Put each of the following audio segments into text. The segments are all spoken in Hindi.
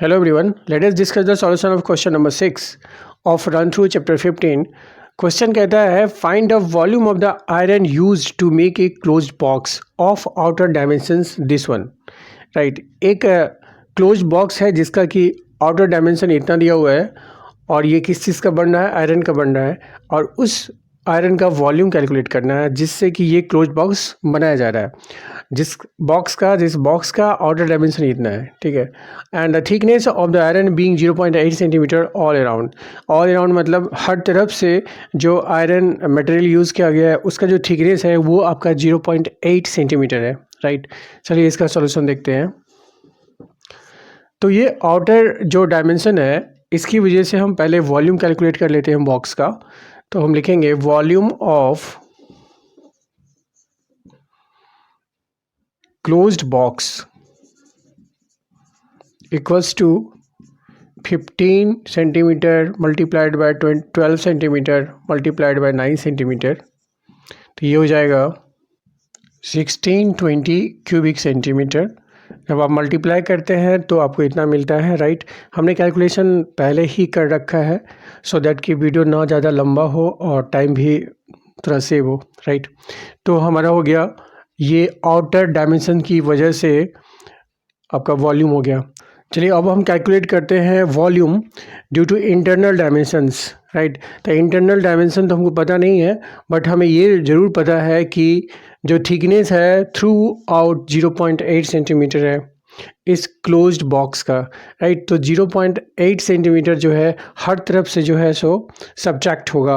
Hello everyone, let us discuss the solution of question number 6 of run through chapter 15. Question कहता है find the volume of the iron used to make a closed box of outer dimensions this one. Right, एक क्लोज्ड बॉक्स है जिसका कि आउटर डायमेंशन इतना दिया हुआ है और ये किस चीज़ का बन रहा है, आयरन का बन रहा है, और उस आयरन का वॉल्यूम कैलकुलेट करना है जिससे कि ये क्लोज बॉक्स बनाया जा रहा है. जिस बॉक्स का आउटर डायमेंशन इतना है, ठीक है. And the thickness of the iron being 0.8 centimetre all around मतलब हर तरफ से जो आयरन मटेरियल यूज़ किया गया है उसका जो थिकनेस है वो आपका 0.8 सेंटीमीटर है. राइट, चलिए इसका सॉल्यूशन देखते हैं. तो ये आउटर जो डायमेंशन है इसकी वजह से हम पहले वॉल्यूम कैलकुलेट कर लेते हैं बॉक्स का. तो हम लिखेंगे volume of closed box equals to 15 centimetre multiplied by 12 centimetre multiplied by 9 centimetre. तो ये हो जाएगा 1620 क्यूबिक सेंटीमीटर. जब आप मल्टीप्लाई करते हैं तो आपको इतना मिलता है. राइट, हमने कैलकुलेशन पहले ही कर रखा है सो दैट कि वीडियो ना ज़्यादा लंबा हो और टाइम भी थोड़ा सेव हो. राइट, तो हमारा हो गया ये आउटर डायमेंशन की वजह से आपका वॉल्यूम हो गया. चलिए अब हम कैलकुलेट करते हैं volume due to internal dimensions. Right, तो इंटरनल डायमेंशन तो हमको पता नहीं है बट हमें ये ज़रूर पता है कि जो थिकनेस है थ्रू आउट 0.8 सेंटीमीटर है इस क्लोज्ड बॉक्स का. राइट, तो 0.8 सेंटीमीटर जो है हर तरफ से जो है सो सब्ट्रैक्ट होगा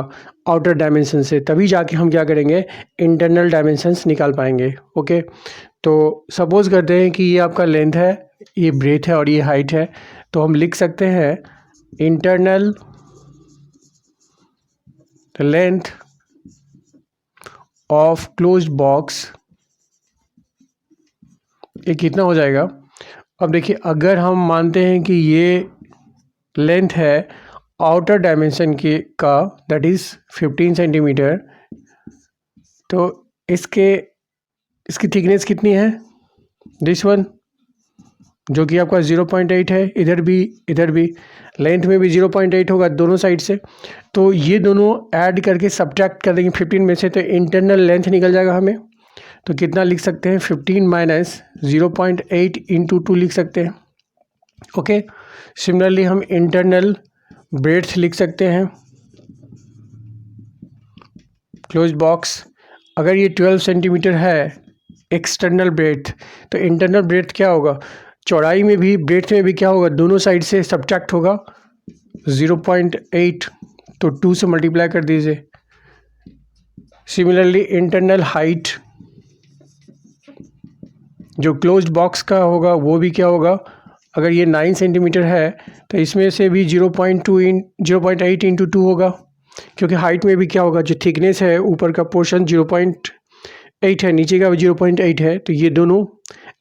आउटर डायमेंशन से, तभी जाके हम क्या करेंगे इंटरनल डायमेंशंस निकाल पाएंगे. ओके, तो सपोज़ करते हैं कि ये आपका लेंथ है, ये ब्रेथ है और ये हाइट है. तो हम लिख सकते हैं internal length of closed box ये कितना हो जाएगा. अब देखिए अगर हम मानते हैं कि ये लेंथ है आउटर डायमेंशन का दैट इज़ 15 सेंटीमीटर, तो इसकी थिकनेस कितनी है दिस वन जो कि आपका 0.8 है. इधर भी लेंथ में भी 0.8 होगा दोनों साइड से. तो ये दोनों ऐड करके सब्ट्रैक्ट कर देंगे 15 में से, तो इंटरनल लेंथ निकल जाएगा हमें. तो कितना लिख सकते हैं 15 माइनस 0.8 इंटू 2 लिख सकते हैं. ओके, सिमिलरली हम इंटरनल ब्रेड्थ लिख सकते हैं क्लोज बॉक्स. अगर ये 12 सेंटीमीटर है एक्सटर्नल ब्रेड्थ, तो इंटरनल ब्रेड्थ क्या होगा, चौड़ाई में भी ब्रेड्थ में भी क्या होगा, दोनों साइड से सब्ट्रैक्ट होगा 0.8, तो 2 से मल्टीप्लाई कर दीजिए. सिमिलरली इंटरनल हाइट जो क्लोज्ड बॉक्स का होगा वो भी क्या होगा, अगर ये 9 सेंटीमीटर है तो इसमें से भी 0.8 इंटू 2 होगा, क्योंकि हाइट में भी क्या होगा, जो थिकनेस है ऊपर का पोर्शन 0.8 है, नीचे का भी 0.8 है, तो ये दोनों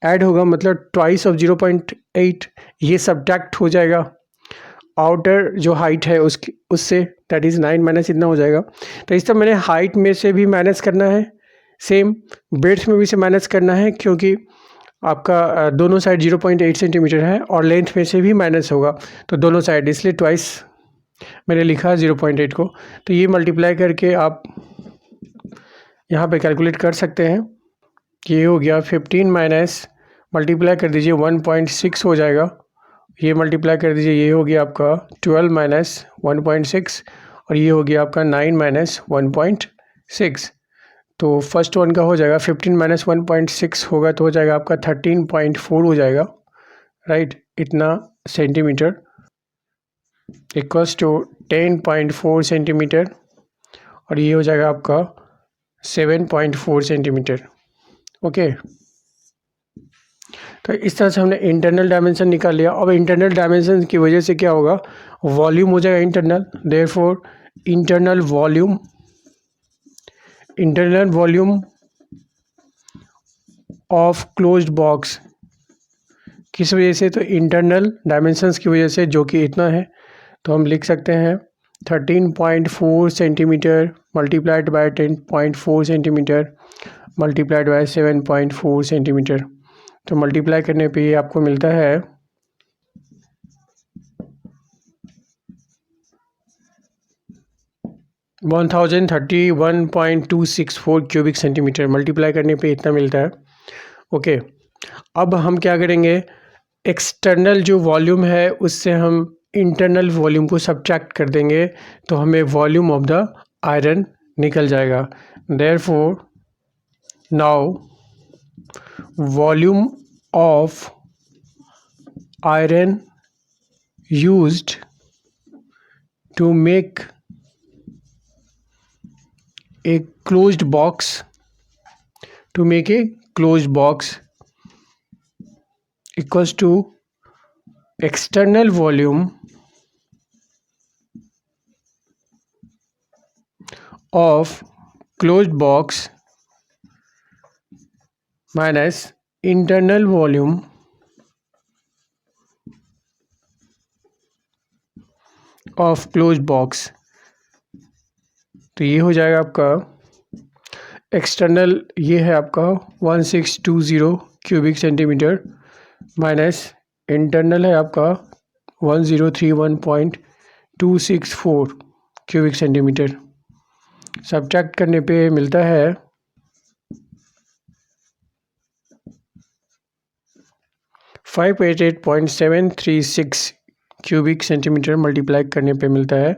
ऐड होगा मतलब ट्वाइस ऑफ 0.8. ये सब्ट्रैक्ट हो जाएगा आउटर जो हाइट है उससे, दैट इज़ 9 माइनस इतना हो जाएगा. तो इस तरह मैंने हाइट में से भी माइनस करना है, सेम ब्रेड्थ में भी से माइनस करना है, क्योंकि आपका दोनों साइड 0.8 सेंटीमीटर है और लेंथ में से भी माइनस होगा तो दोनों साइड, इसलिए ट्वाइस मैंने लिखा 0.8 को. तो ये मल्टीप्लाई करके आप यहाँ पे कैलकुलेट कर सकते हैं. ये हो गया 15 माइनस मल्टीप्लाई कर दीजिए 1.6 हो जाएगा. ये मल्टीप्लाई कर दीजिए, ये हो गया आपका 12 माइनस 1.6 और ये हो गया आपका 9 माइनस 1.6. तो फर्स्ट वन का हो जाएगा 15 माइनस 1.6 होगा तो हो जाएगा आपका 13.4 हो जाएगा. राइट, इतना सेंटीमीटर इक्वल्स टू 10.4 सेंटीमीटर और ये हो जाएगा आपका 7.4 सेंटीमीटर. ओके, तो इस तरह से हमने इंटरनल डायमेंशन निकाल लिया. अब इंटरनल डायमेंशन की वजह से क्या होगा, वॉल्यूम हो जाएगा internal. Therefore internal volume of closed box किस वजह से, तो इंटरनल डायमेंशंस की वजह से जो कि इतना है. तो हम लिख सकते हैं 13.4 centimetre multiplied bye 10.4 centimetre multiplied bye 7.4 centimetre. तो मल्टीप्लाई करने पे ये आपको मिलता है 1031.264 क्यूबिक सेंटीमीटर, मल्टीप्लाई करने पे इतना मिलता है। ओके, अब हम क्या करेंगे, एक्सटर्नल जो वॉल्यूम है उससे हम इंटरनल वॉल्यूम को सब्ट्रैक्ट कर देंगे, तो हमें वॉल्यूम ऑफ द आयरन निकल जाएगा। Therefore now volume of iron used to make a closed box equals to external volume of closed box minus internal volume of closed box। तो ये हो जाएगा आपका एक्सटर्नल, ये है आपका 1620 क्यूबिक सेंटीमीटर माइनस इंटरनल है आपका 1031.264 क्यूबिक सेंटीमीटर। सब्ट्रैक्ट करने पे मिलता है 588.736 क्यूबिक सेंटीमीटर, मल्टीप्लाई करने पे मिलता है